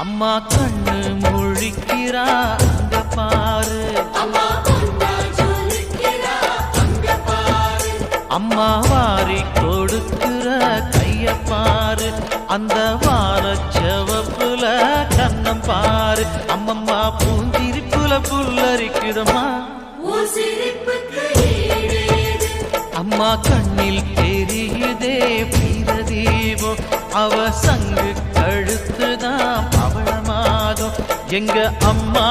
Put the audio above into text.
அம்மா கண்ணு முழிக்கிறா அங்க பாரு, அம்மா வாரி கொடுக்கிற கைய பாரு, அந்த வாரச்சவப்புல கண்ணம் பாரு. அம்மம்மா பூந்திரிப்புல புல்லரிக்குதம்மா, அம்மா கண்ணில் தெரியுதே வீரதீபம், அவ சங்கு கழுத்துதான் பவளமாகும். எங்க அம்மா